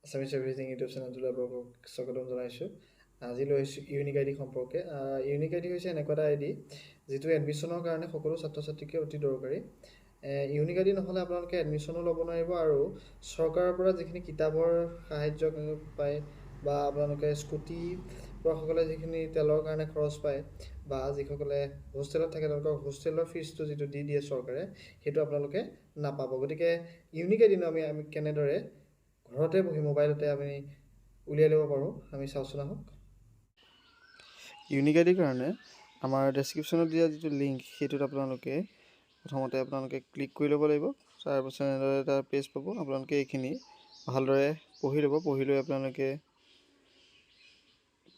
Assamese everything YouTube চেনেলটোলৈ আপোনালোকক স্বাগতম জনাইছোঁ। আজি লৈ আহিছোঁ ইউনিক আই ডি সম্পৰ্কে। ইউনিক আই ডি হৈছে এনেকুৱা এটা আই ডি যিটো এডমিশ্যনৰ কাৰণে সকলো ছাত্ৰ ছাত্ৰীকে অতি দৰকাৰী। ইউনিক আই ডি নহ'লে আপোনালোকে এডমিশ্যনো ল'ব নোৱাৰিব আৰু চৰকাৰৰ পৰা যিখিনি কিতাপৰ সাহাৰ্য পায় বা আপোনালোকে স্কুটি সকলে যিখিনি তেলৰ কাৰণে খৰচ পায় বা যিসকলে হোষ্টেলত থাকে তেওঁলোকৰ হোষ্টেলৰ ফিজটো যিটো দি দিয়ে চৰকাৰে সেইটো আপোনালোকে নাপাব। গতিকে ইউনিক আই ডিনো আমি কেনেদৰে ঘৰতে বহি মোবাইলতে আমি উলিয়াই ল'ব পাৰোঁ আমি চাওঁচোন আহক। ইউনিক আই ডিৰ কাৰণে আমাৰ ডেছক্ৰিপশ্যনত দিয়া যিটো লিংক সেইটোত আপোনালোকে প্ৰথমতে ক্লিক কৰি ল'ব লাগিব। তাৰপাছত এনেদৰে এটা পেজ পাব। আপোনালোকে এইখিনি ভালদৰে পঢ়ি ল'ব। পঢ়ি লৈ আপোনালোকে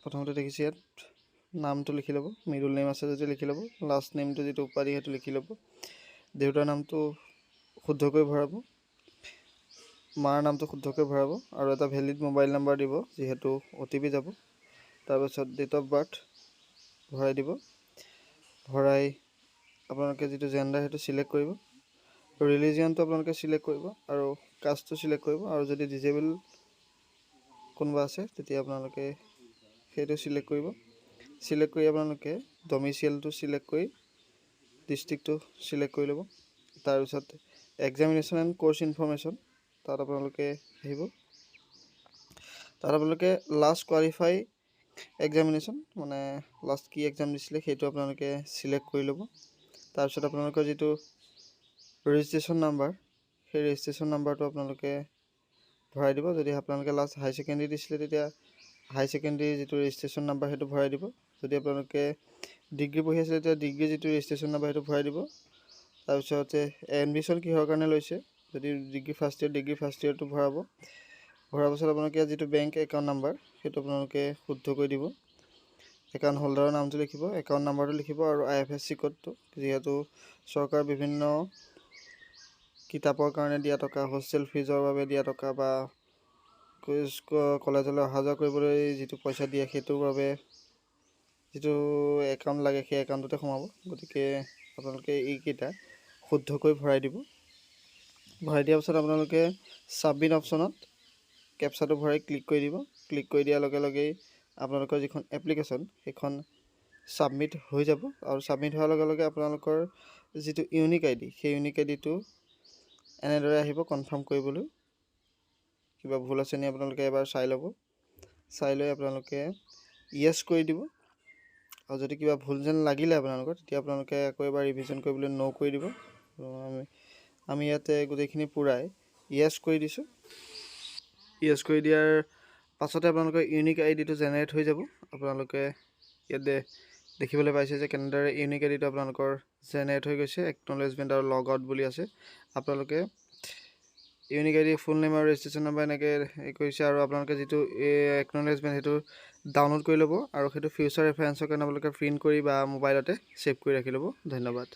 প্ৰথমতে দেখিছে ইয়াত নামটো লিখি ল'ব। মিডল নেম আছে যদি লিখি ল'ব। লাষ্ট নেমটো যিটো উপাধি সেইটো লিখি ল'ব। দেউতাৰ নামটো শুদ্ধকৈ ভৰাব। মাৰ নামটো শুদ্ধকৈ ভৰাব আৰু এটা ভেলিড মোবাইল নাম্বাৰ দিব যিহেতু OTP যাব। তাৰপিছত ডেট অফ বাৰ্থ ভৰাই দিব। ভৰাই আপোনালোকে যিটো জেণ্ডাৰ সেইটো চিলেক্ট কৰিব। ৰিলিজিয়নটো আপোনালোকে চিলেক্ট কৰিব আৰু কাষ্টটো চিলেক্ট কৰিব আৰু যদি ডিজেবল কোনোবা আছে তেতিয়া আপোনালোকে সেইটো চিলেক্ট কৰিব। চিলেক্ট কৰি আপোনালোকে ডমিচিয়েলটো চিলেক্ট কৰি ডিষ্ট্ৰিক্টটো চিলেক্ট কৰি ল'ব। তাৰপিছত এক্সামিনেশ্যন এণ্ড কোৰ্চ ইনফৰমেশ্যন তাত আপোনালোকে আহিব। তাত আপোনালোকে লাষ্ট কোৱালিফাই এক্সামিনেশ্যন মানে লাষ্ট কি এক্সাম দিছিলে সেইটো আপোনালোকে চিলেক্ট কৰি ল'ব। তাৰপিছত আপোনালোকৰ যিটো ৰেজিষ্ট্ৰেশ্যন নাম্বাৰ সেই ৰেজিষ্ট্ৰেশ্যন নাম্বাৰটো আপোনালোকে ভৰাই দিব। যদি আপোনালোকে লাষ্ট হাই ছেকেণ্ডেৰী দিছিলে তেতিয়া হাই ছেকেণ্ডেৰী যিটো ৰেজিষ্ট্ৰেশ্যন নাম্বাৰ সেইটো ভৰাই দিব। যদি আপোনালোকে ডিগ্ৰী পঢ়ি আছিলে তেতিয়া ডিগ্ৰী যিটো ৰেজিষ্ট্ৰেশ্যন নাম্বাৰ সেইটো ভৰাই দিব। তাৰপিছতে এডমিশ্যন কিহৰ কাৰণে লৈছে যদি ডিগ্ৰী ফাৰ্ষ্ট ইয়েৰটো ভৰাব। ভৰাৰ পাছত আপোনালোকে যিটো বেংক একাউণ্ট নাম্বাৰ সেইটো আপোনালোকে শুদ্ধকৈ দিব। একাউণ্ট হোল্ডাৰৰ নামটো লিখিব, একাউণ্ট নাম্বাৰটো লিখিব আৰু IFSC কোডটো, যিহেতু চৰকাৰ বিভিন্ন কিতাপৰ কাৰণে দিয়া টকা, হোষ্টেল ফিজৰ বাবে দিয়া টকা বা কলেজলৈ অহা যোৱা কৰিবলৈ যিটো পইচা দিয়ে সেইটোৰ বাবে যিটো একাউণ্ট লাগে সেই একাউণ্টতে সোমাব। গতিকে আপোনালোকে এইকেইটা শুদ্ধকৈ ভৰাই দিব। ভৰাই দিয়াৰ পাছত আপোনালোকে ছাবমিট অপশ্যনত কেপচাটো ভৰাই ক্লিক কৰি দিব। ক্লিক কৰি দিয়াৰ লগে লগেই আপোনালোকৰ যিখন এপ্লিকেশ্যন সেইখন ছাবমিট হৈ যাব আৰু ছাবমিট হোৱাৰ লগে লগে আপোনালোকৰ যিটো ইউনিক আই ডি সেই ইউনিক আই ডিটো এনেদৰে আহিব কনফাৰ্ম কৰিবলৈ। কিবা ভুল আছে নি আপোনালোকে এবাৰ চাই ল'ব। চাই লৈ আপোনালোকে য়েছ কৰি দিব আৰু যদি কিবা ভুল যেন লাগিলে আপোনালোকৰ তেতিয়া আপোনালোকে আকৌ এবাৰ ৰিভিজন কৰিবলৈ ন' কৰি দিব। আমি ইয়াতে গোটেইখিনি পূৰাই য়েছ কৰি দিছোঁ। য়েছ কৰি দিয়াৰ পাছতে আপোনালোকৰ ইউনিক আই ডিটো জেনেৰেট হৈ যাব। আপোনালোকে ইয়াতে দেখিবলৈ পাইছে যে কেনেদৰে ইউনিক আই ডিটো আপোনালোকৰ জেনেৰেট হৈ গৈছে। একনলেজমেণ্ট আৰু লগ আউট বুলি আছে। আপোনালোকে ইউনিক আই ডি ফুল নেম আৰু ৰেজিষ্ট্ৰেশ্যন নাম্বাৰ এনেকৈ কৰিছে আৰু আপোনালোকে যিটো একনলেজমেণ্ট সেইটো ডাউনলোড কৰি ল'ব আৰু সেইটো ফিউচাৰ ৰেফাৰেঞ্চৰ কাৰণে আপোনালোকে প্ৰিণ্ট কৰি বা মোবাইলতে ছেভ কৰি ৰাখি ল'ব। ধন্যবাদ।